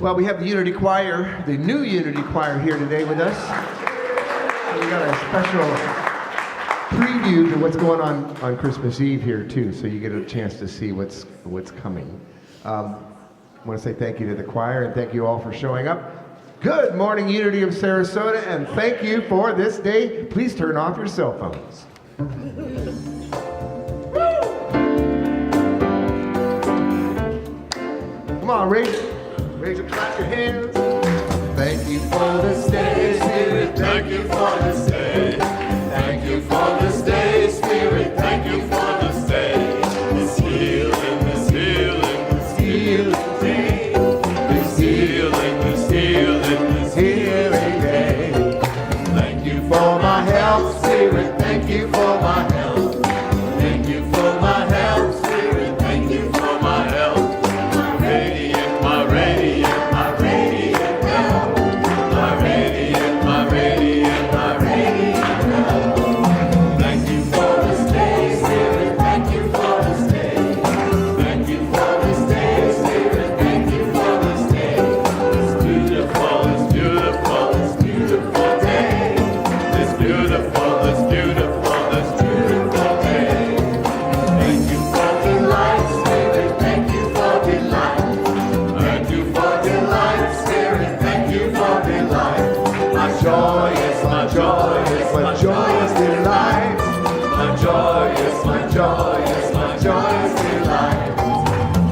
Well, we have the Unity Choir, the new Unity Choir here today with us. So we got a special preview to what's going on Christmas Eve here too, so you get a chance to see what's coming. I want to say thank you to the choir and thank you all for showing up. Good morning, Unity of Sarasota, and thank you for this day. Please turn off your cell phones. Come on, raise and clap your hands. Thank you for this day, Spirit. Thank you for this day. Thank you for this day, Spirit. Thank you for this day. This healing, this healing, this healing day. This healing, this healing, this healing day. Thank you for my health, Spirit. Thank you for my health. Thank you for my health, Spirit. Thank you for my health.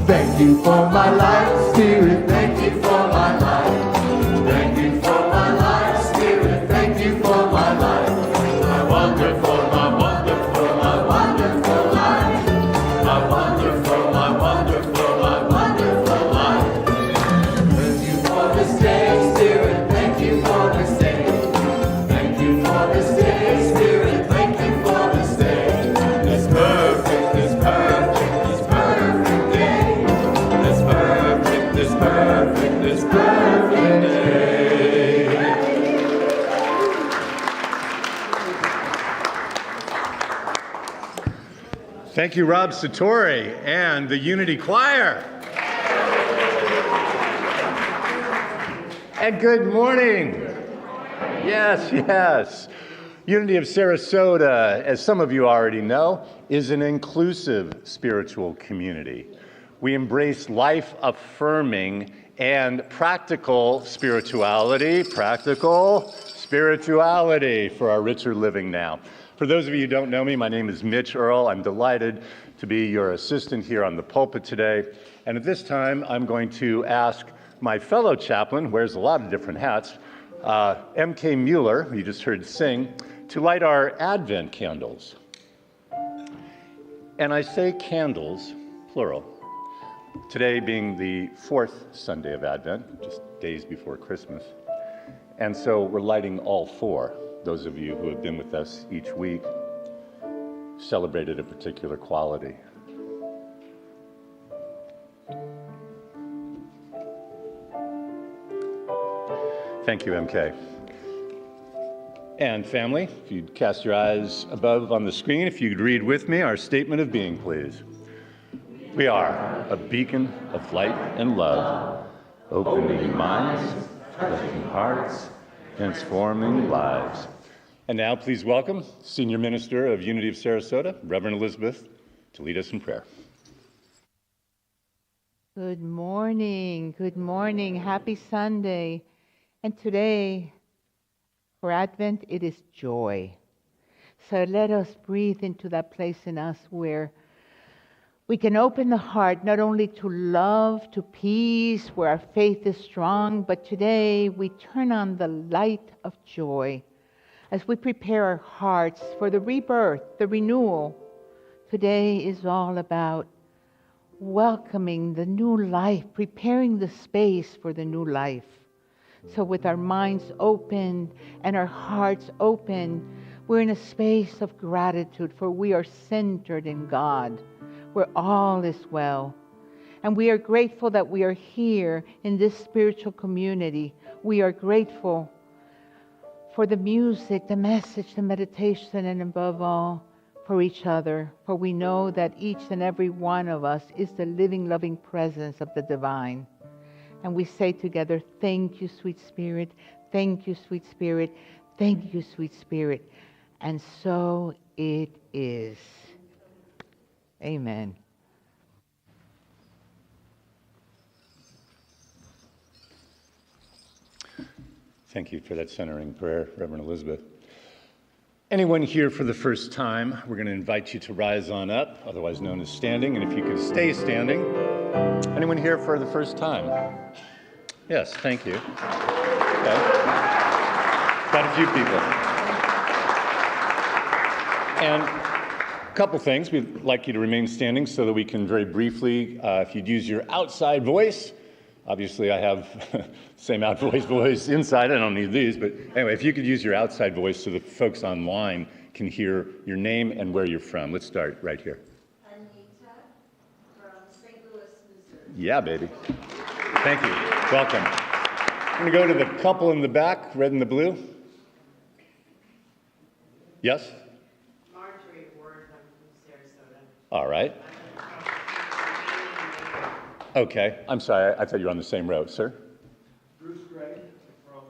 Thank you for my life, Spirit. Thank you for my life. Thank you for my life, Spirit. Thank you for my life. My wonderful, my wonderful, my wonderful life. My wonderful, my wonderful, my wonderful life. Thank you for this day, Spirit. Thank you for this day. Thank you for this day, Spirit. Thank you for this day. This perfect, this perfect. This perfect day. Thank you, Rob Satori and the Unity Choir. And good morning. Yes. Unity of Sarasota, as some of you already know, is an inclusive spiritual community. We embrace life-affirming and practical spirituality for our richer living now. For those of you who don't know me, my name is Mitch Earl. I'm delighted to be your assistant here on the pulpit today. And at this time, I'm going to ask my fellow chaplain, who wears a lot of different hats, M.K. Mueller, who you just heard sing, to light our Advent candles. And I say candles, plural. Today being the fourth Sunday of Advent, just days before Christmas. And so we're lighting all four. Those of you who have been with us each week celebrated a particular quality. Thank you, MK. And family, if you'd cast your eyes above on the screen, if you'd read with me our statement of being, please. We are a beacon of light and love, opening minds, touching hearts, transforming lives. And now please welcome Senior Minister of Unity of Sarasota, Reverend Elizabeth, to lead us in prayer. Good morning. Happy Sunday. And today, for Advent, it is joy. So let us breathe into that place in us where we can open the heart not only to love, to peace, where our faith is strong, but today we turn on the light of joy as we prepare our hearts for the rebirth, the renewal. Today is all about welcoming the new life, preparing the space for the new life. So with our minds open and our hearts open, we're in a space of gratitude, for we are centered in God, where all is well. And we are grateful that we are here in this spiritual community. We are grateful for the music, the message, the meditation, and above all, for each other. For we know that each and every one of us is the living, loving presence of the divine. And we say together, thank you, sweet Spirit. Thank you, sweet Spirit. Thank you, sweet Spirit. And so it is. Amen. Thank you for that centering prayer, Reverend Elizabeth. Anyone here for the first time, we're going to invite you to rise on up, otherwise known as standing, and if you could stay standing. Anyone here for the first time? Yes, thank you. Okay. Got a few people. And a couple things. We'd like you to remain standing so that we can very briefly, if you'd use your outside voice. Obviously, I have same out voice inside. I don't need these. But anyway, if you could use your outside voice so the folks online can hear your name and where you're from. Let's start right here. Anita from St. Louis, Missouri. Yeah, baby. Thank you. Welcome. I'm going to go to the couple in the back, red and the blue. Yes? Marjorie Ward, I'm from Sarasota. All right. Okay. I'm sorry. I thought you were on the same row. Sir? Bruce Gray from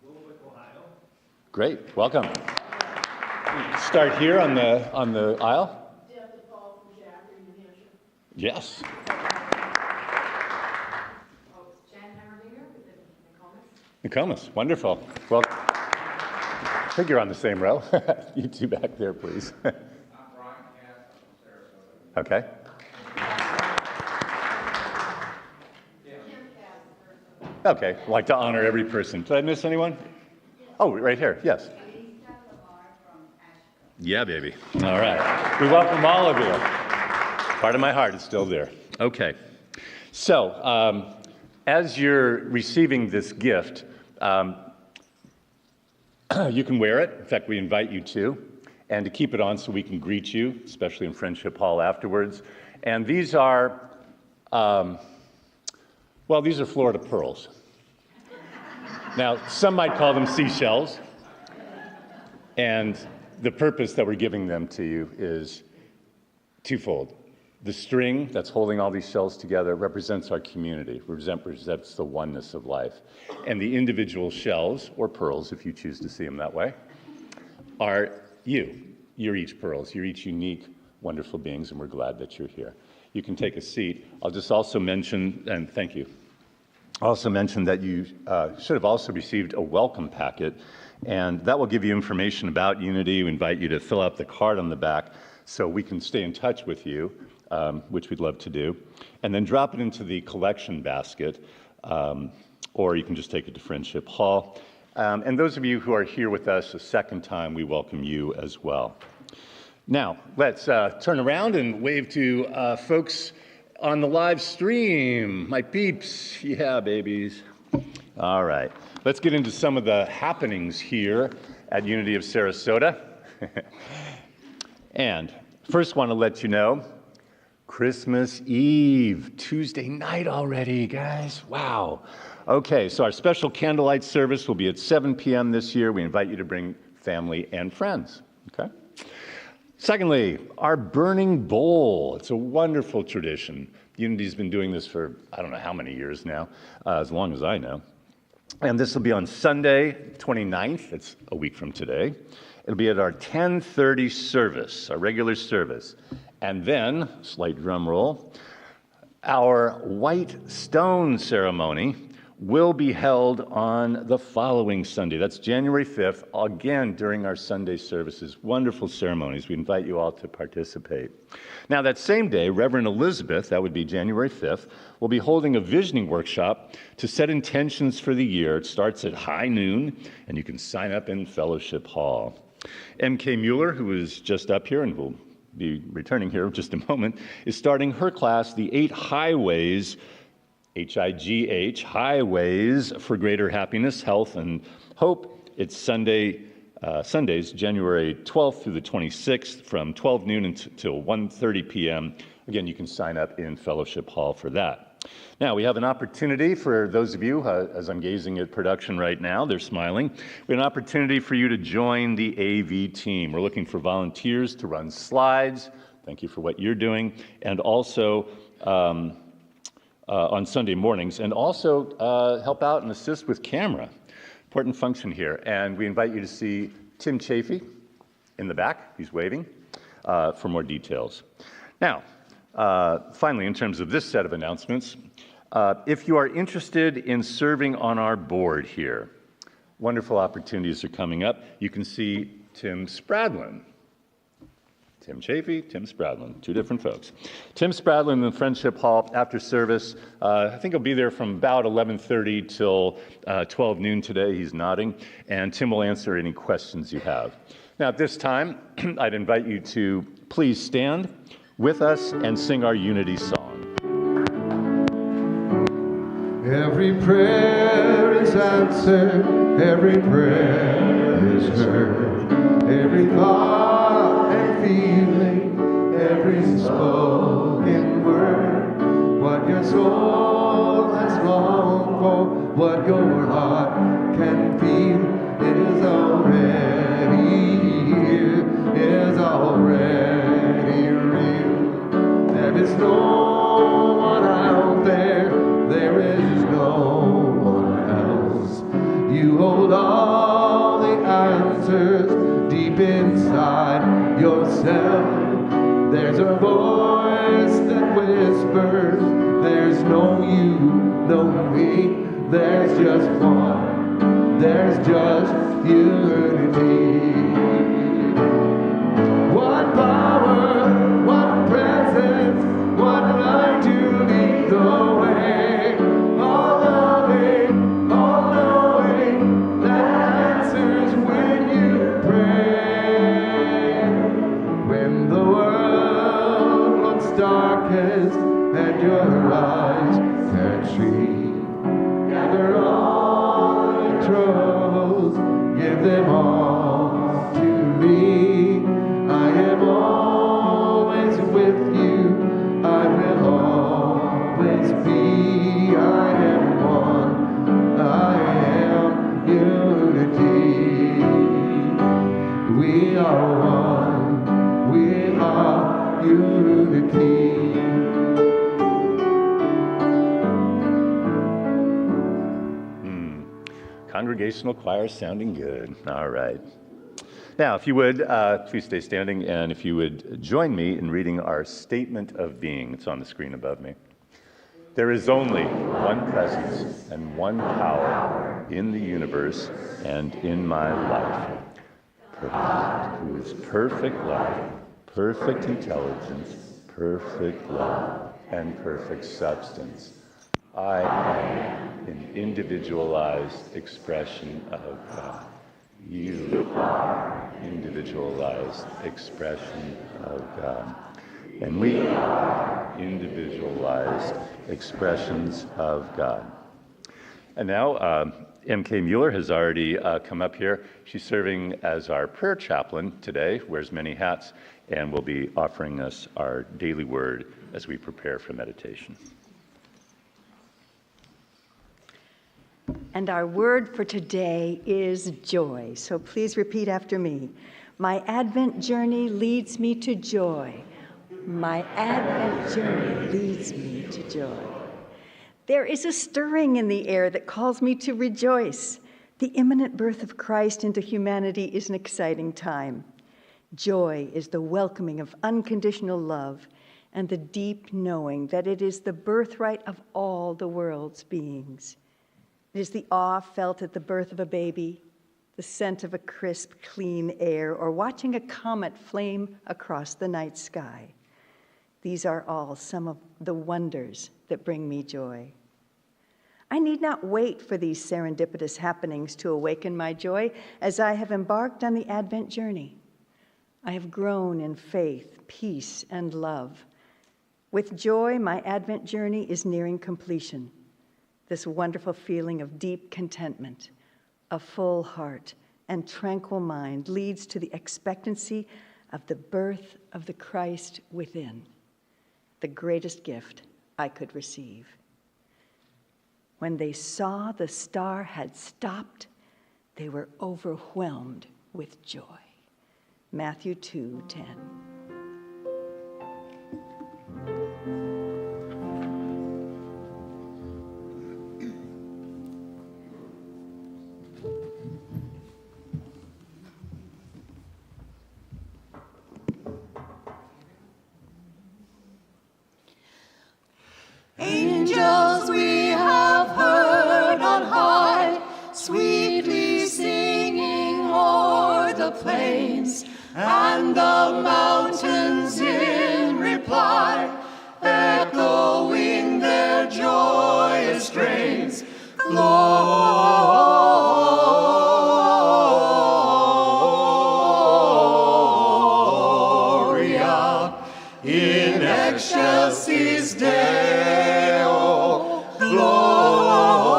Louisville, Ohio. Great. Welcome. Start here on the aisle. Deborah Paul from Jaffrey, New Hampshire. Yes. Oh, it's Jan Hammerlinger with the Nokomis. Nokomis. Wonderful. Well, I think you're on the same row. You two back there, please. I'm Brian Cass from Sarasota. Okay. Okay. I'd like to honor every person. Did I miss anyone? Oh, right here. Yes. Yeah, baby. All right. We welcome all of you. Part of my heart is still there. Okay. So, as you're receiving this gift, you can wear it. In fact, we invite you to. And to keep it on so we can greet you, especially in Friendship Hall afterwards. And these are, these are Florida pearls. Now, some might call them seashells. And the purpose that we're giving them to you is twofold. The string that's holding all these shells together represents our community, represents the oneness of life. And the individual shells, or pearls if you choose to see them that way, are you. You're each pearls. You're each unique, wonderful beings, and we're glad that you're here. You can take a seat. I'll just also mention, and thank you, also mention that you should have also received a welcome packet, and that will give you information about Unity. We invite you to fill out the card on the back so we can stay in touch with you, which we'd love to do, and then drop it into the collection basket, or you can just take it to Friendship Hall. And those of you who are here with us a second time, we welcome you as well. Now, let's turn around and wave to folks on the live stream. My peeps. Yeah, babies. All right. Let's get into some of the happenings here at Unity of Sarasota. And first want to let you know, Christmas Eve, Tuesday night already, guys. Wow. Okay, so our special candlelight service will be at 7 p.m. this year. We invite you to bring family and friends, okay? Secondly, our burning bowl. It's a wonderful tradition. Unity's been doing this for, I don't know how many years now, as long as I know. And this will be on Sunday, 29th. It's a week from today. It'll be at our 10:30 service, our regular service. And then, slight drum roll, our white stone ceremony will be held on the following Sunday. That's January 5th, again during our Sunday services. Wonderful ceremonies. We invite you all to participate. Now, that same day, Reverend Elizabeth, that would be January 5th, will be holding a visioning workshop to set intentions for the year. It starts at high noon, and you can sign up in Fellowship Hall. M.K. Mueller, who is just up here and will be returning here in just a moment, is starting her class, The 8 Highways, H-I-G-H, Highways for Greater Happiness, Health, and Hope. It's Sundays, January 12th through the 26th, from 12 noon until 1:30 p.m. Again, you can sign up in Fellowship Hall for that. Now, we have an opportunity for those of you, as I'm gazing at production right now, they're smiling. We have an opportunity for you to join the AV team. We're looking for volunteers to run slides. Thank you for what you're doing. And also, on Sunday mornings, and also help out and assist with camera. Important function here. And we invite you to see Tim Chafee in the back. He's waving for more details. Now, finally, in terms of this set of announcements, if you are interested in serving on our board here, wonderful opportunities are coming up. You can see Tim Spradlin. Tim Chafee, Tim Spradlin, two different folks. Tim Spradlin in the Friendship Hall after service. I think he'll be there from about 11:30 till 12 noon today. He's nodding. And Tim will answer any questions you have. Now, at this time, I'd invite you to please stand with us and sing our unity song. Every prayer is answered, every prayer is heard, every thought and feeling, every spoken word, what your soul has longed for, what your heart can feel, is already here, is already real. There is no one out there, there is no one else. You hold all the answers deep inside yourself. There's a voice that whispers, there's no you, no me, there's just one, there's just unity. What power, what presence, what light to lead the way. All loving, all knowing, that answers when you pray. When the world looks darkest and your eyes can't see, gather all your troubles, give them all to me. I am always with you, I will always be. I am one, I am unity. We are one, we are unity. Congregational choir sounding good. All right. Now, if you would, please stay standing, and if you would join me in reading our statement of being. It's on the screen above me. There is only one presence and one power in the universe and in my life. Perfect, who is perfect love, perfect intelligence, perfect love, and perfect substance. I am an individualized expression of God. You are individualized expression of God. And we are individualized expressions of God. And now, M.K. Mueller has already come up here. She's serving as our prayer chaplain today, wears many hats, and will be offering us our daily word as we prepare for meditation. And our word for today is joy. So please repeat after me. My Advent journey leads me to joy. My Advent journey leads me to joy. There is a stirring in the air that calls me to rejoice. The imminent birth of Christ into humanity is an exciting time. Joy is the welcoming of unconditional love and the deep knowing that it is the birthright of all the world's beings. It is the awe felt at the birth of a baby, the scent of a crisp, clean air, or watching a comet flame across the night sky. These are all some of the wonders that bring me joy. I need not wait for these serendipitous happenings to awaken my joy as I have embarked on the Advent journey. I have grown in faith, peace, and love. With joy, my Advent journey is nearing completion. This wonderful feeling of deep contentment, a full heart, and tranquil mind leads to the expectancy of the birth of the Christ within, the greatest gift I could receive. When they saw the star had stopped, they were overwhelmed with joy. Matthew 2:10. plains, and the mountains in reply, echoing their joyous strains. Gloria in excelsis Deo. Gloria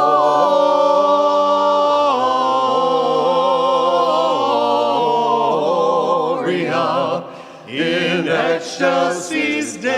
in excelsis Deo.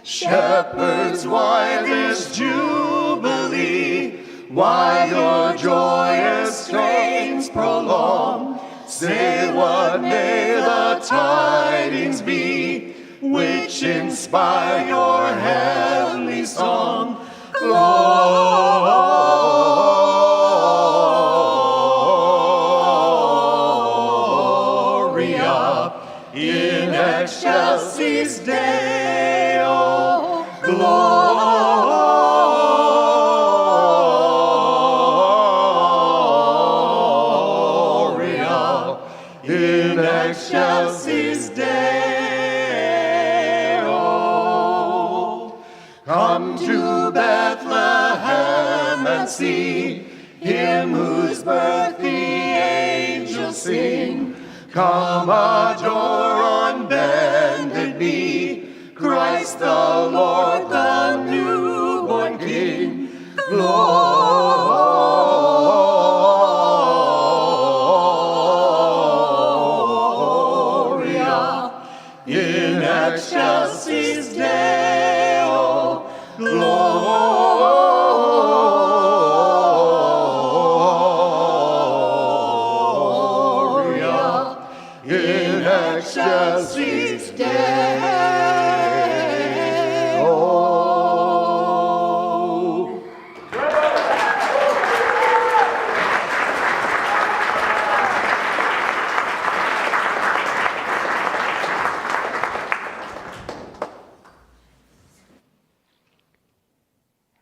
Shepherds, why this jubilee? Why your joyous strains prolong? Say, what may the tidings be which inspire your heavenly song? Gloria in excelsis Deo. Gloria in excelsis Deo. Come to Bethlehem and see him whose birth the angels sing. Come adore on bended knee Christ the Lord, the newborn King. Gloria in excelsis Deo. Gloria in excelsis Deo.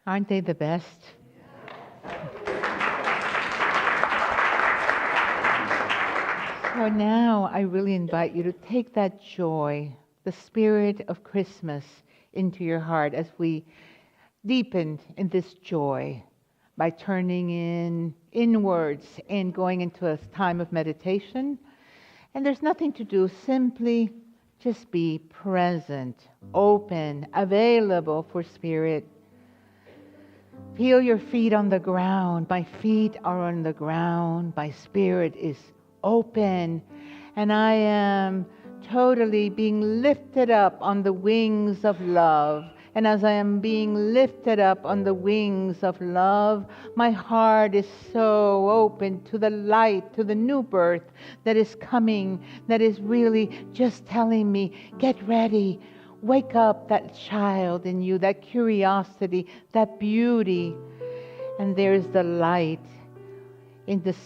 Aren't they the best? So now I really invite you to take that joy, the spirit of Christmas, into your heart as we deepen in this joy by turning inwards and going into a time of meditation. And there's nothing to do, simply just be present, open, available for Spirit. Feel your feet on the ground. My feet are on the ground. My spirit is open. And I am totally being lifted up on the wings of love. And as I am being lifted up on the wings of love, my heart is so open to the light, to the new birth that is coming, that is really just telling me, get ready. Wake up that child in you, that curiosity, that beauty. And there's the light in this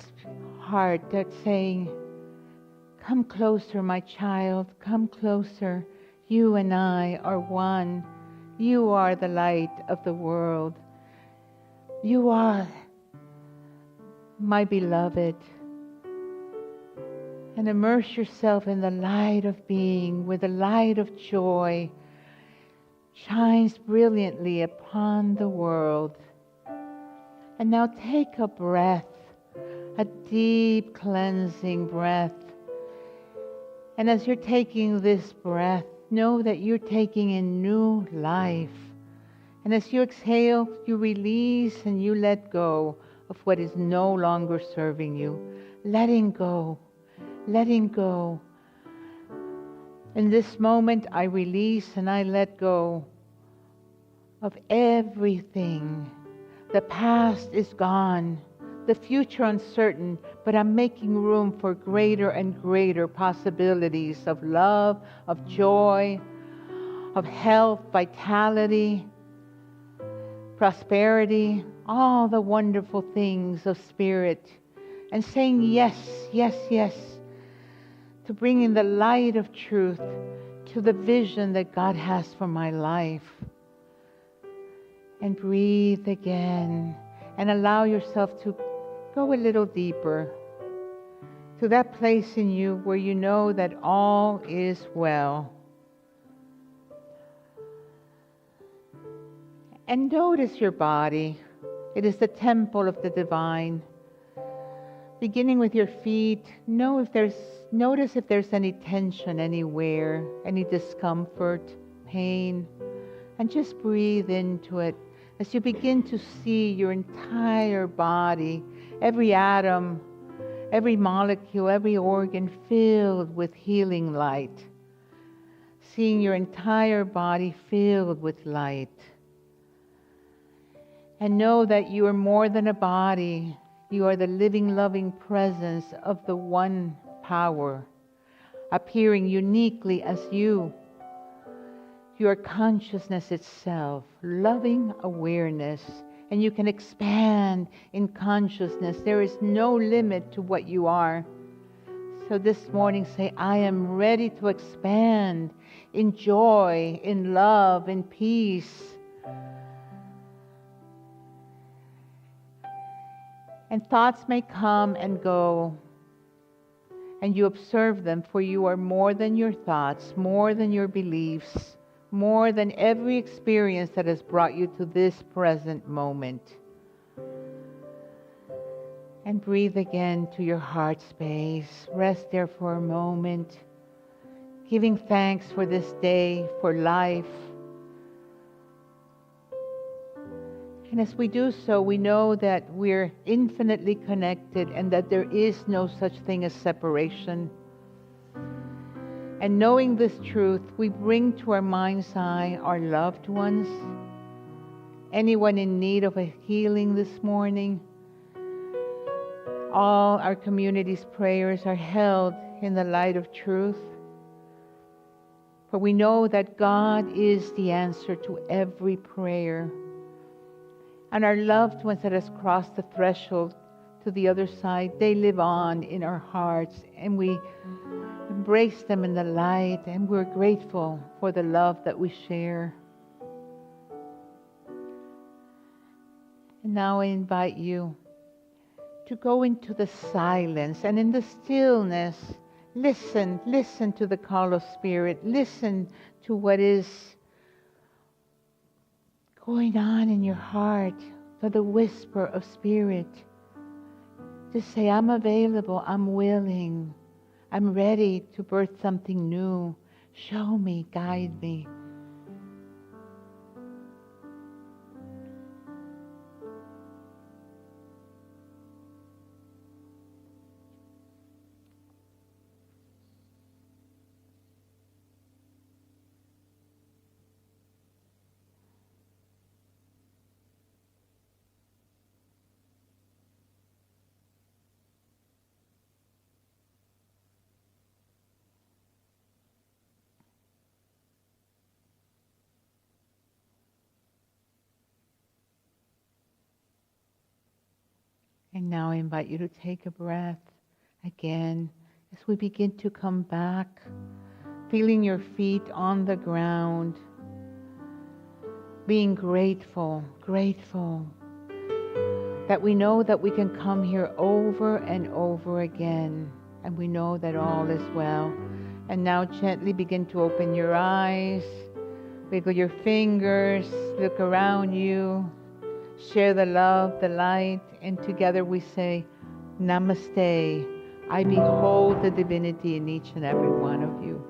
heart that's saying, come closer, my child, come closer. You and I are one. You are the light of the world. You are my beloved. And immerse yourself in the light of being, where the light of joy shines brilliantly upon the world. And now take a breath, a deep cleansing breath. And as you're taking this breath, know that you're taking in new life. And as you exhale, you release and you let go of what is no longer serving you. Letting go. Letting go. In this moment, I release and I let go of everything. The past is gone. The future uncertain, but I'm making room for greater and greater possibilities of love, of joy, of health, vitality, prosperity, all the wonderful things of spirit. And saying yes, yes, yes, to bringing the light of truth to the vision that God has for my life. And breathe again and allow yourself to go a little deeper to that place in you where you know that all is well. And notice your body. It is the temple of the divine. Beginning with your feet, notice if there's any tension anywhere, any discomfort, pain, and just breathe into it as you begin to see your entire body, every atom, every molecule, every organ filled with healing light. Seeing your entire body filled with light. And know that you are more than a body. You are the living, loving presence of the one power, appearing uniquely as you. You are consciousness itself, loving awareness, and you can expand in consciousness. There is no limit to what you are. So this morning say, I am ready to expand in joy, in love, in peace. And thoughts may come and go, and you observe them, for you are more than your thoughts, more than your beliefs, more than every experience that has brought you to this present moment. And breathe again to your heart space. Rest there for a moment, giving thanks for this day, for life. And as we do so, we know that we're infinitely connected and that there is no such thing as separation. And knowing this truth, we bring to our mind's eye our loved ones, anyone in need of a healing this morning. All our community's prayers are held in the light of truth. For we know that God is the answer to every prayer. And our loved ones that has crossed the threshold to the other side, they live on in our hearts, and we embrace them in the light, and we're grateful for the love that we share. And now I invite you to go into the silence, and in the stillness, listen to the call of Spirit. Listen to what is going on in your heart, for the whisper of Spirit. Just say, I'm available, I'm willing, I'm ready to birth something new. Show me, guide me. And now I invite you to take a breath again as we begin to come back, feeling your feet on the ground, being grateful that we know that we can come here over and over again, and we know that all is well. And now gently begin to open your eyes, wiggle your fingers, look around you, share the love, the light, and together we say, Namaste. I behold the divinity in each and every one of you.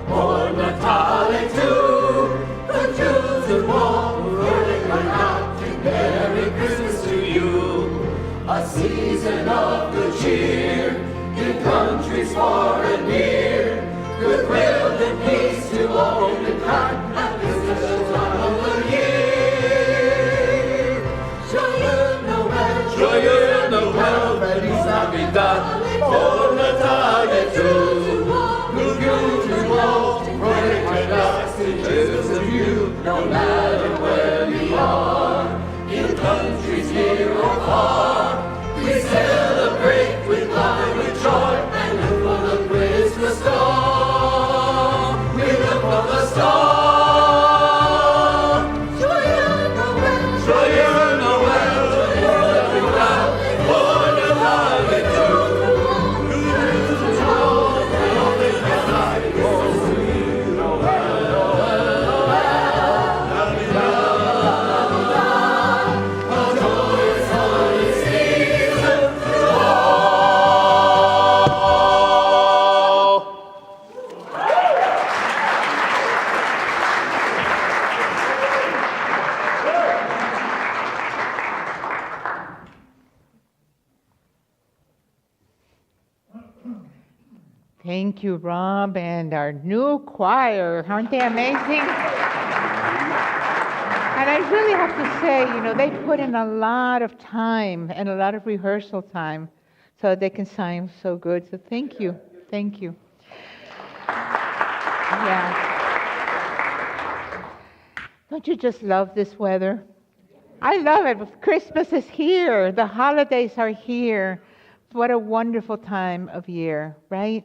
Or Natale too, the children walk, whirling right out, Merry Christmas to you. A season of good cheer, in countries far and near, goodwill and peace to all mankind, happy special time of the year. Joyeux Noël, Feliz Navidad, or Natale too. Thank you, Rob, and our new choir. Aren't they amazing? And I really have to say, they put in a lot of time and a lot of rehearsal time so they can sound so good. So thank you. Thank you. Yeah. Don't you just love this weather? I love it. Christmas is here. The holidays are here. What a wonderful time of year, right?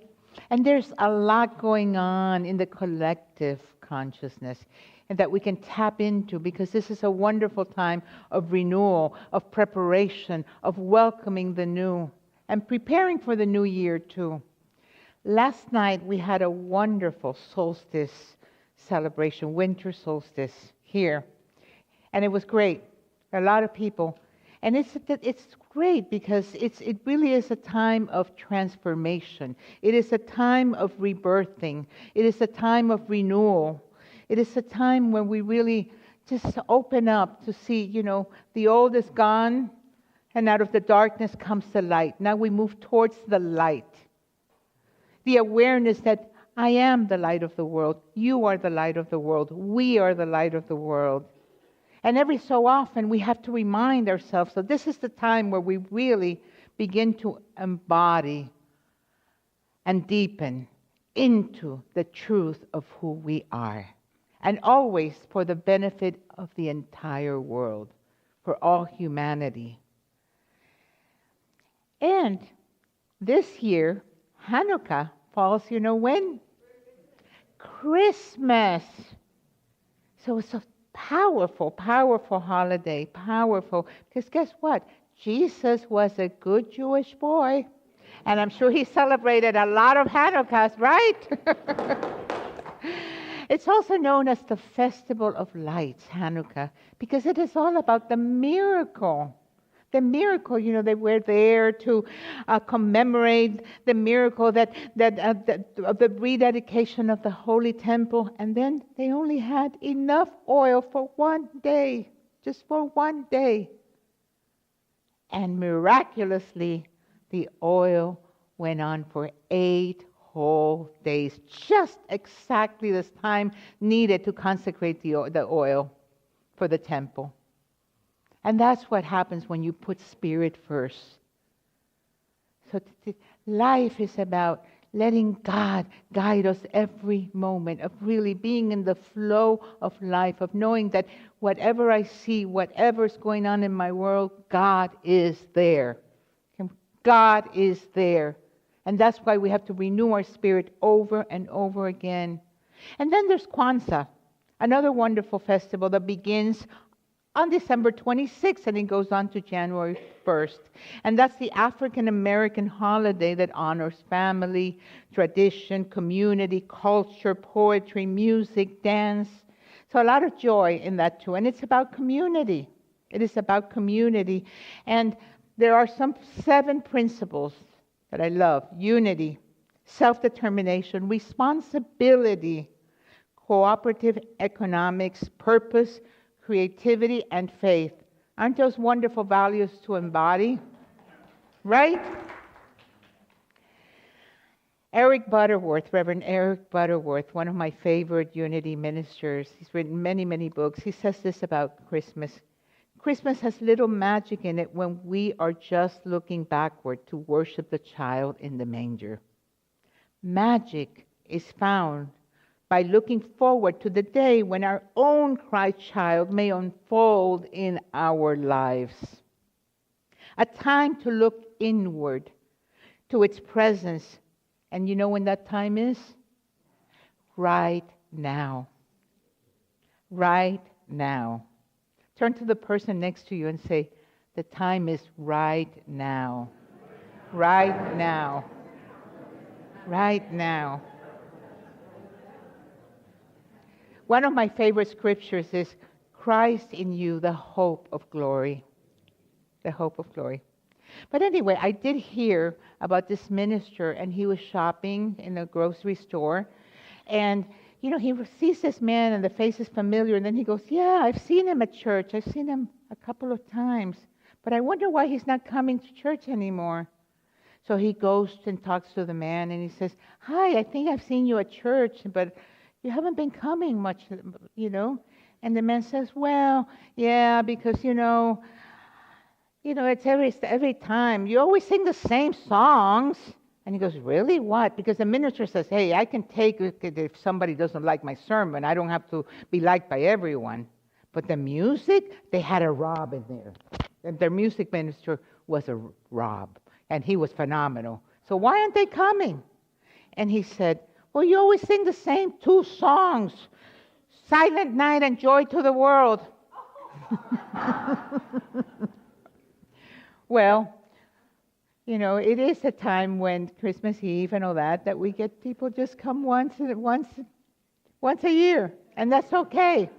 And there's a lot going on in the collective consciousness and that we can tap into, because this is a wonderful time of renewal, of preparation, of welcoming the new and preparing for the new year too. Last night we had a wonderful solstice celebration, winter solstice here. And it was great. A lot of people. And it's great because it really is a time of transformation. It is a time of rebirthing. It is a time of renewal. It is a time when we really just open up to see, the old is gone, and out of the darkness comes the light. Now we move towards the light. The awareness that I am the light of the world. You are the light of the world. We are the light of the world. And every so often we have to remind ourselves that this is the time where we really begin to embody and deepen into the truth of who we are. And always for the benefit of the entire world, for all humanity. And this year, Hanukkah falls, when? Christmas. So it's a powerful, powerful holiday, powerful. Because guess what? Jesus was a good Jewish boy. And I'm sure he celebrated a lot of Hanukkahs, right? It's also known as the Festival of Lights, Hanukkah, because it is all about the miracle. The miracle, they were there to commemorate the miracle of the rededication of the Holy Temple. And then they only had enough oil for one day, just for one day. And miraculously, the oil went on for 8 whole days, just exactly this time needed to consecrate the oil for the temple. And that's what happens when you put spirit first. So life is about letting God guide us every moment, of really being in the flow of life, of knowing that whatever I see, whatever's going on in my world, God is there. God is there. And that's why we have to renew our spirit over and over again. And then there's Kwanzaa, another wonderful festival that begins on December 26th, and it goes on to January 1st. And that's the African American holiday that honors family, tradition, community, culture, poetry, music, dance. So a lot of joy in that too. And it's about community. It is about community. And there are some 7 principles that I love: unity, self-determination, responsibility, cooperative economics, purpose, creativity, and faith. Aren't those wonderful values to embody? Right? Reverend Eric Butterworth, one of my favorite unity ministers, he's written many, many books. He says this about Christmas. Christmas has little magic in it when we are just looking backward to worship the child in the manger. Magic is found by looking forward to the day when our own Christ child may unfold in our lives. A time to look inward to its presence. And you know when that time is? Right now. Right now. Turn to the person next to you and say, the time is right now. Right now. Right now. One of my favorite scriptures is Christ in you, the hope of glory. The hope of glory. But anyway, I did hear about this minister, and he was shopping in a grocery store. And, you know, he sees this man, and the face is familiar. And then he goes, yeah, I've seen him at church. I've seen him a couple of times. But I wonder why he's not coming to church anymore. So he goes and talks to the man, and he says, hi, I think I've seen you at church, but you haven't been coming much, you know. And the man says, well, yeah, because, you know, it's every time. You always sing the same songs. And he goes, really? What? Because the minister says, hey, I can take it if somebody doesn't like my sermon. I don't have to be liked by everyone. But the music, they had a Rob in there. And their music minister was a Rob. And he was phenomenal. So why aren't they coming? And he said, well, you always sing the same two songs. Silent Night and Joy to the World. Well, you know, it is a time when Christmas Eve and all that we get people just come once a year, and that's okay.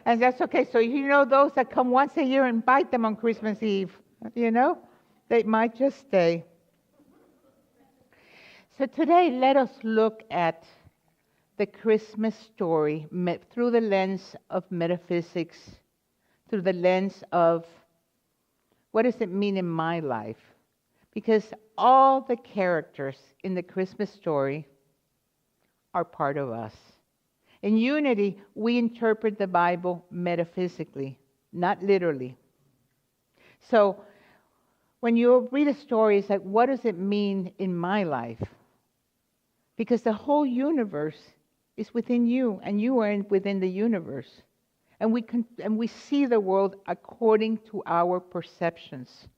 And that's okay. So you know, those that come once a year, invite them on Christmas Eve. You know, they might just stay. So today, let us look at the Christmas story through the lens of metaphysics, through the lens of what does it mean in my life? Because all the characters in the Christmas story are part of us. In Unity, we interpret the Bible metaphysically, not literally. So when you read a story, it's like, what does it mean in my life? Because the whole universe is within you, and you are within the universe. And we see the world according to our perceptions.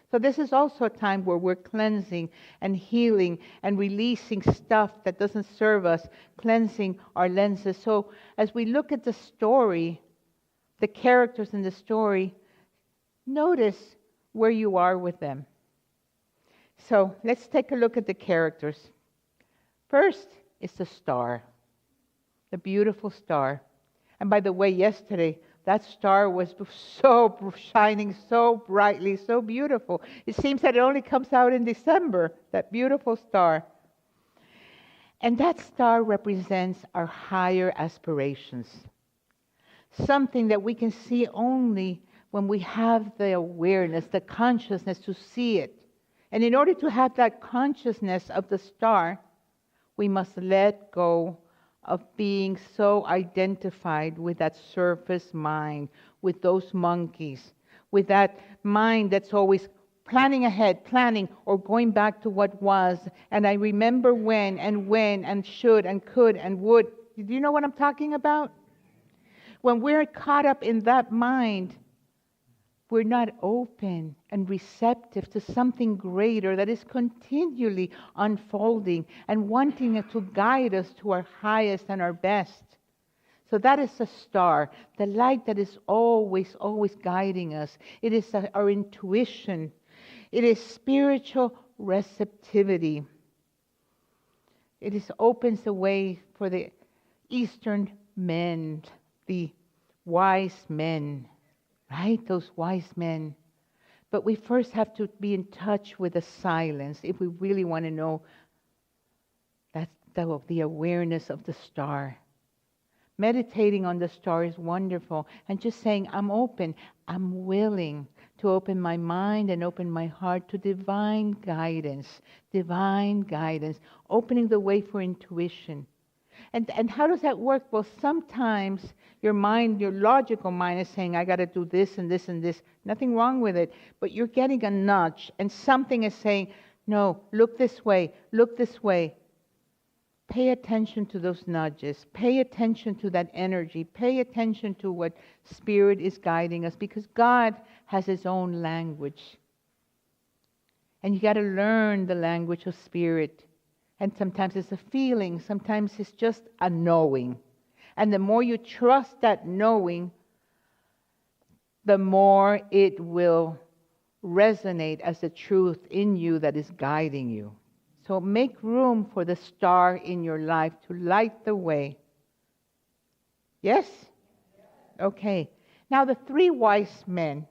So this is also a time where we're cleansing and healing and releasing stuff that doesn't serve us, cleansing our lenses. So as we look at the story, the characters in the story, notice where you are with them. So let's take a look at the characters. First is the star, the beautiful star. And by the way, yesterday, that star was so shining, so brightly, so beautiful. It seems that it only comes out in December, that beautiful star. And that star represents our higher aspirations, something that we can see only when we have the awareness, the consciousness to see it. And in order to have that consciousness of the star, we must let go of being so identified with that surface mind, with those monkeys, with that mind that's always planning ahead, planning, or going back to what was. And I remember when, and should, and could, and would. Do you know what I'm talking about? When we're caught up in that mind, we're not open and receptive to something greater that is continually unfolding and wanting to guide us to our highest and our best. So that is the star, the light that is always, always guiding us. It is our intuition. It is spiritual receptivity. It opens the way for the Eastern men, the wise men. Right? Those wise men. But we first have to be in touch with the silence if we really want to know that's the awareness of the star. Meditating on the star is wonderful. And just saying, I'm open. I'm willing to open my mind and open my heart to divine guidance. Divine guidance. Opening the way for intuition. And how does that work? Well, sometimes your mind, your logical mind is saying, I got to do this and this and this. Nothing wrong with it. But you're getting a nudge, and something is saying, no, look this way, look this way. Pay attention to those nudges. Pay attention to that energy. Pay attention to what Spirit is guiding us, because God has His own language. And you got to learn the language of Spirit. And sometimes it's a feeling, sometimes it's just a knowing. And the more you trust that knowing, the more it will resonate as the truth in you that is guiding you. So make room for the star in your life to light the way. Yes? Okay. Now the 3 wise men.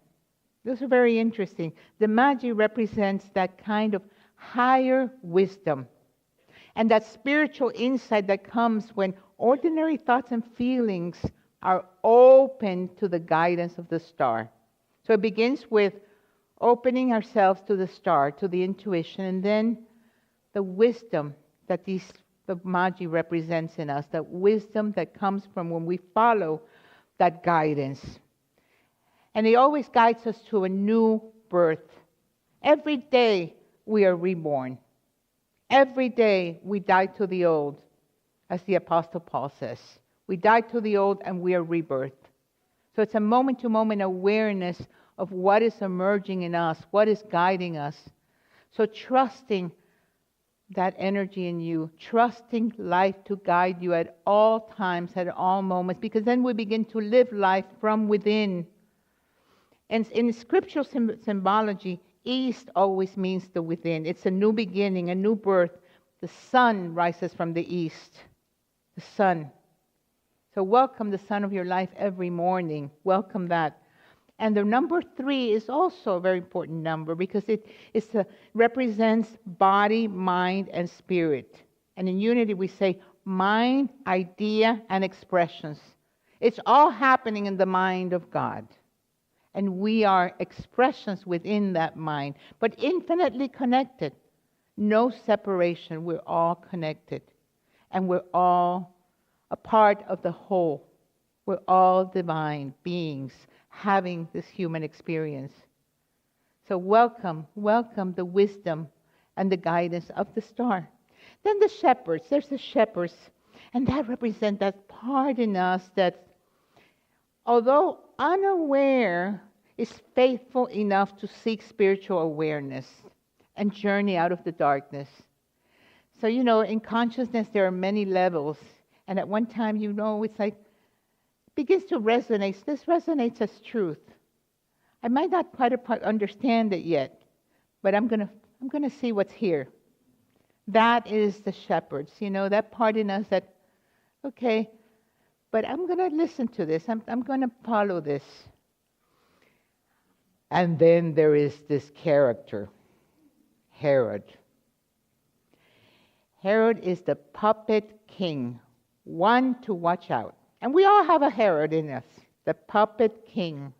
Those are very interesting. The Magi represents that kind of higher wisdom and that spiritual insight that comes when ordinary thoughts and feelings are open to the guidance of the star. So it begins with opening ourselves to the star, to the intuition, and then the wisdom that the Magi represents in us, that wisdom that comes from when we follow that guidance. And He always guides us to a new birth. Every day we are reborn. Every day we die to the old, as the Apostle Paul says. We die to the old and we are rebirthed. So it's a moment-to-moment awareness of what is emerging in us, what is guiding us. So trusting that energy in you, trusting life to guide you at all times, at all moments, because then we begin to live life from within. And in scriptural symbology, east always means the within. It's a new beginning, a new birth. The sun rises from the east. The sun. So welcome the sun of your life every morning. Welcome that. And the number 3 is also a very important number because it represents body, mind, and spirit. And in unity we say mind, idea, and expressions. It's all happening in the mind of God. And we are expressions within that mind, but infinitely connected. No separation. We're all connected. And we're all a part of the whole. We're all divine beings having this human experience. So welcome the wisdom and the guidance of the star. Then the shepherds, there's the shepherds, and that represents that part in us that, although unaware, is faithful enough to seek spiritual awareness and journey out of the darkness. So, in consciousness there are many levels, and at one time, it's like, begins to resonate. This resonates as truth. I might not quite understand it yet, but I'm gonna see what's here. That is the shepherds, that part in us that, okay, but I'm gonna listen to this. I'm gonna follow this. And then there is this character, Herod. Herod is the puppet king, one to watch out. And we all have a Herod in us, the puppet king.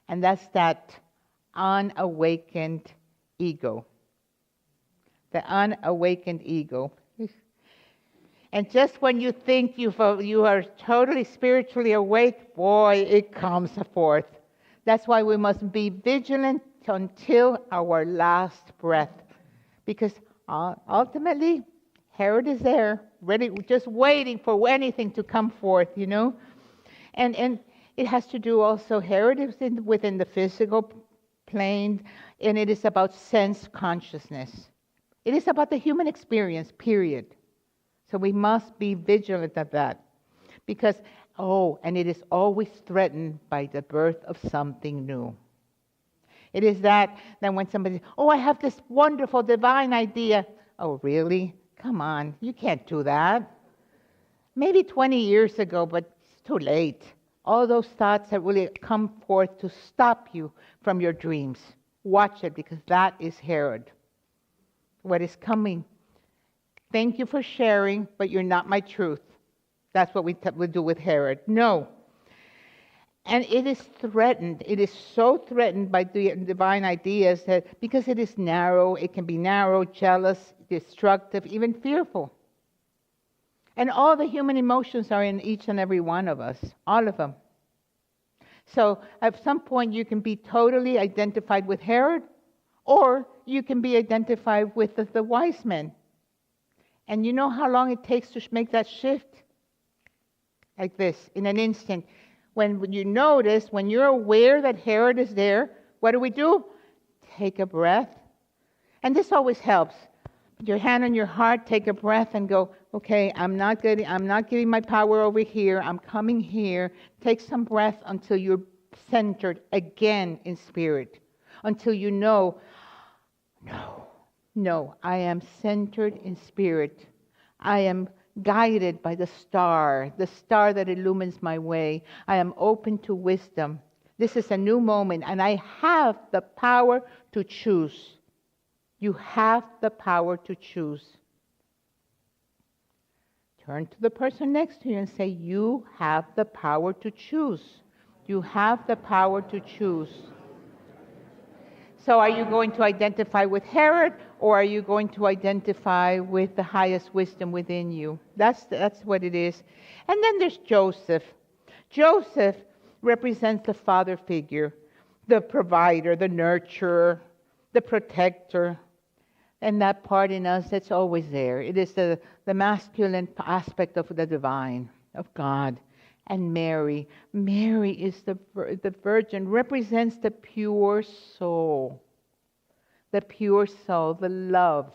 And that's that unawakened ego. The unawakened ego. And just when you think you are totally spiritually awake, boy, it comes forth. That's why we must be vigilant until our last breath. Because ultimately, Herod is there, ready, just waiting for anything to come forth, And it has to do also, Herod is within the physical plane, and it is about sense consciousness. It is about the human experience, period. So we must be vigilant of that. Because, and it is always threatened by the birth of something new. It is that when somebody, I have this wonderful divine idea. Oh, really? Come on, you can't do that. Maybe 20 years ago, but it's too late. All those thoughts that really come forth to stop you from your dreams. Watch it, because that is Herod. What is coming. Thank you for sharing, but you're not my truth. That's what we do with Herod. No. And it is threatened. It is so threatened by the divine ideas that because it is narrow, it can be narrow, jealous, destructive, even fearful. And all the human emotions are in each and every one of us, all of them. So at some point you can be totally identified with Herod, or you can be identified with the wise men. And you know how long it takes to make that shift? Like this, in an instant. When you notice, when you're aware that Herod is there, what do? Take a breath. And this always helps. Put your hand on your heart, take a breath, and go, okay, I'm not giving my power over here. I'm coming here. Take some breath until you're centered again in spirit. Until you know, no, I am centered in spirit. I am guided by the star that illumines my way. I am open to wisdom. This is a new moment, and I have the power to choose. You have the power to choose. Turn to the person next to you and say, you have the power to choose. You have the power to choose. So are you going to identify with Herod, or are you going to identify with the highest wisdom within you? That's what it is. And then there's Joseph. Joseph represents the father figure, the provider, the nurturer, the protector, and that part in us that's always there. It is the masculine aspect of the divine, of God. And Mary is the virgin, represents the pure soul, the love,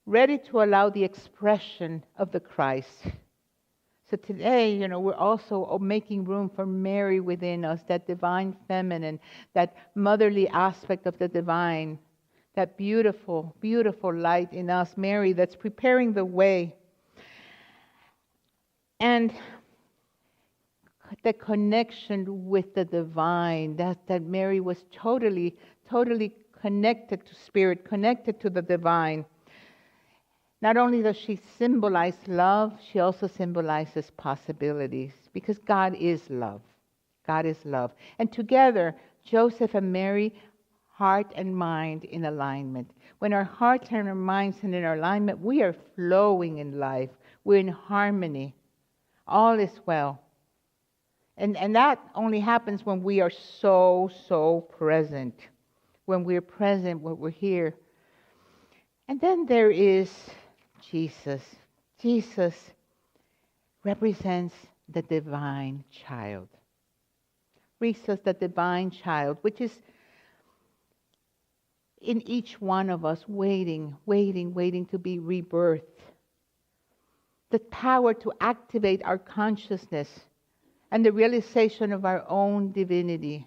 ready to allow the expression of the Christ. So today, we're also making room for Mary within us, that divine feminine, that motherly aspect of the divine, that beautiful, beautiful light in us, Mary, that's preparing the way. And the connection with the divine, that Mary was totally connected to spirit, connected to the divine. Not only does she symbolize love, she also symbolizes possibilities, because God is love. God is love. And together, Joseph and Mary, heart and mind in alignment. When our hearts and our minds are in alignment, we are flowing in life. We're in harmony. All is well. And that only happens when we are so present. When we're present, when we're here. And then there is Jesus. Jesus represents the divine child. Jesus, the divine child, which is in each one of us, waiting to be rebirthed. The power to activate our consciousness and the realization of our own divinity,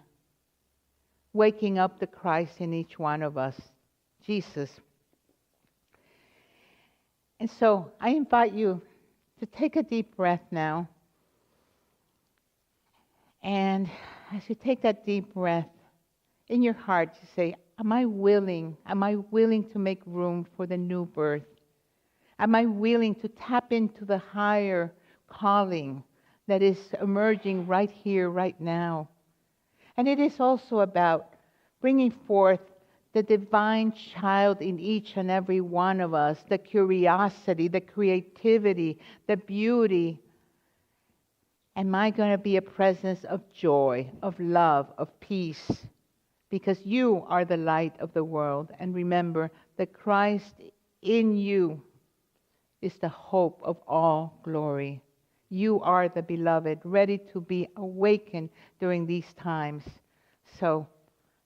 waking up the Christ in each one of us, Jesus. And so I invite you to take a deep breath now. And as you take that deep breath, in your heart you say, am I willing to make room for the new birth? Am I willing to tap into the higher calling that is emerging right here, right now? And it is also about bringing forth the divine child in each and every one of us, the curiosity, the creativity, the beauty. Am I going to be a presence of joy, of love, of peace? Because you are the light of the world. And remember, the Christ in you is the hope of all glory. You are the beloved, ready to be awakened during these times. So,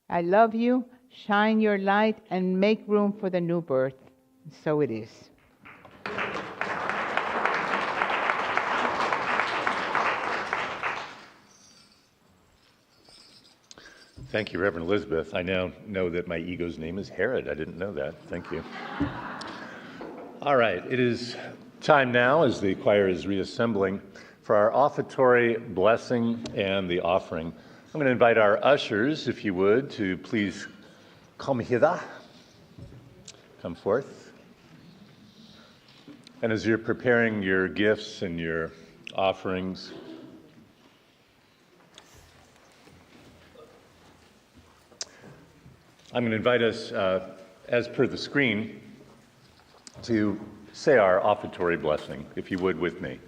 I love you. Shine your light and make room for the new birth. And so it is. Thank you, Reverend Elizabeth. I now know that my ego's name is Herod. I didn't know that. Thank you. All right, it is time now, as the choir is reassembling, for our offertory blessing and the offering. I'm going to invite our ushers, if you would, to please come hither. Come forth. And as you're preparing your gifts and your offerings, I'm going to invite us, as per the screen, to say our offertory blessing, if you would, with me.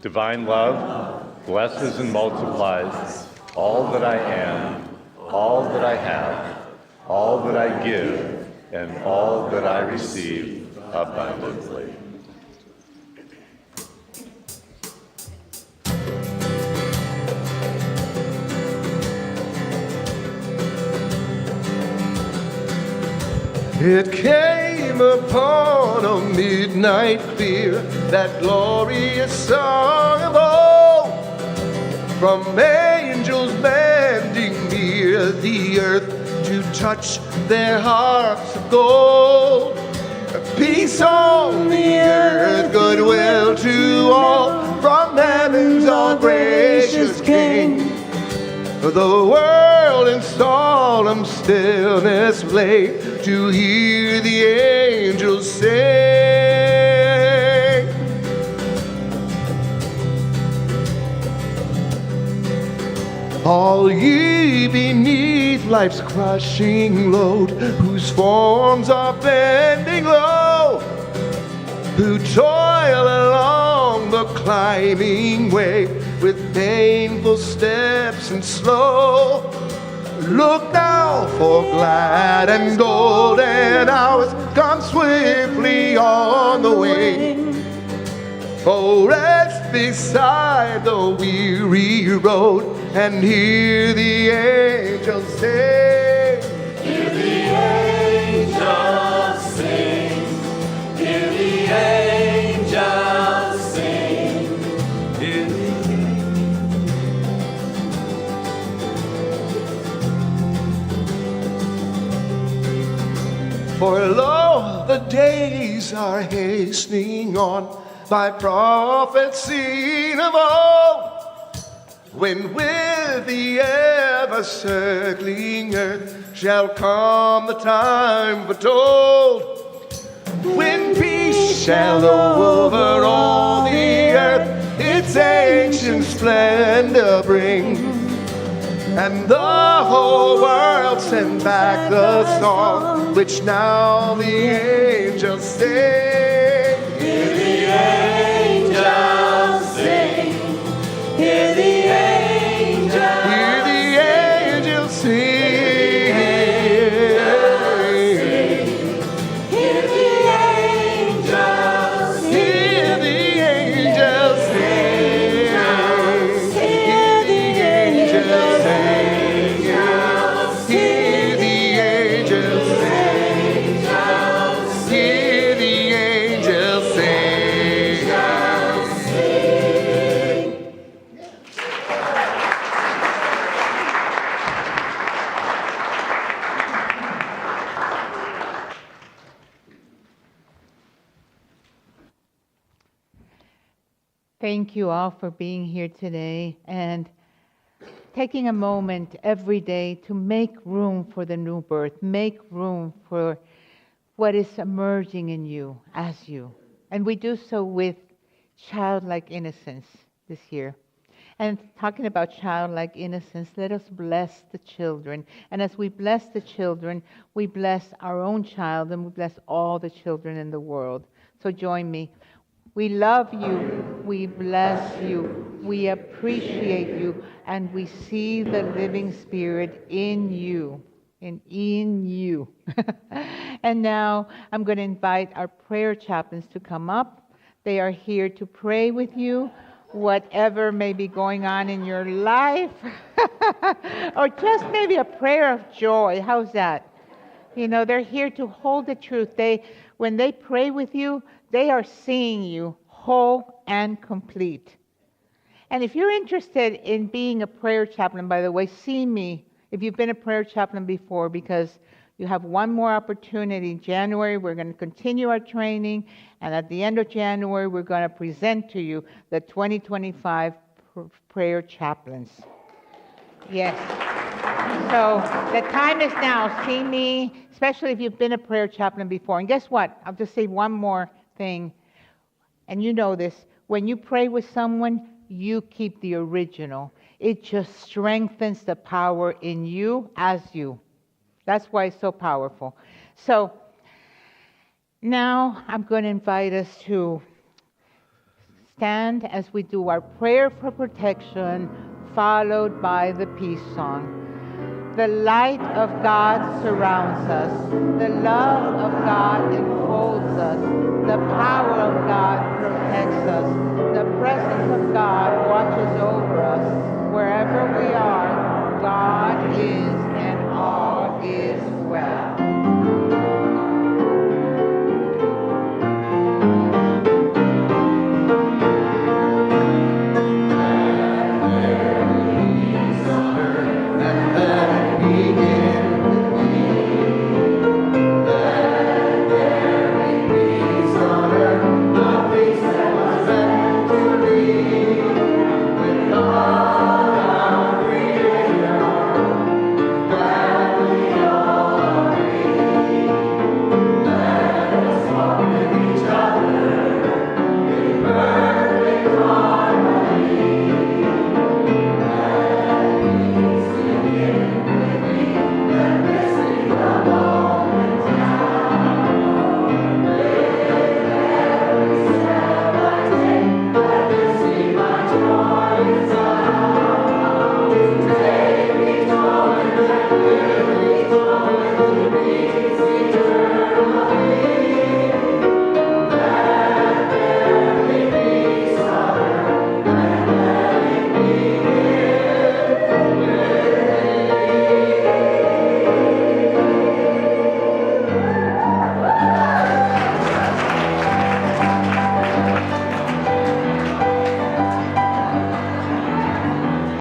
Divine love blesses and multiplies all that I am, all that I have, all that I give, and all that I receive abundantly. It came upon a midnight clear, that glorious song of old, from angels bending near the earth to touch their harps of gold. Peace on the earth, goodwill to all, from heaven's all gracious King. The world in solemn stillness lay to hear the angels sing. All ye beneath life's crushing load, whose forms are bending low, who toil along the climbing way with painful steps and slow, look now, for glad and golden hours come swiftly on the wing. Oh, rest beside the weary road and hear the angels sing. Hear the angels sing. Hear the angels sing. Hear the For lo, the days are hastening on by prophecy of old, when with the ever-circling earth shall come the time foretold, when peace shall over all the earth its ancient splendor bring, and the whole world send back the song which now the angels sing. Hear the angels sing. Hear the angels. Hear the angels sing. Hear the angels. Hear the angels sing. Hear the angels sing. Hear the angels sing. Hear the angels sing. Thank you all for being here today and taking a moment every day to make room for the new birth, make room for what is emerging in you as you. And we do so with childlike innocence this year. And talking about childlike innocence, let us bless the children. And as we bless the children, we bless our own child and we bless all the children in the world. So join me. We love you, we bless you, we appreciate you, and we see the living Spirit in you, in you. And now I'm going to invite our prayer chaplains to come up. They are here to pray with you, whatever may be going on in your life, or just maybe a prayer of joy. How's that? You know, they're here to hold the truth. When they pray with you, they are seeing you whole and complete. And if you're interested in being a prayer chaplain, by the way, see me if you've been a prayer chaplain before, because you have one more opportunity. In January, we're going to continue our training, and at the end of January, we're going to present to you the 2025 prayer chaplains. Yes. So the time is now. See me, especially if you've been a prayer chaplain before. And guess what? I'll just say one more thing. And you know this. When you pray with someone, you keep the original. It just strengthens the power in you as you. That's why it's so powerful. So now I'm going to invite us to stand as we do our prayer for protection, followed by the peace song. The light of God surrounds us. The love of God enfolds us. The power of God protects us. The presence of God watches over us. Wherever we are, God is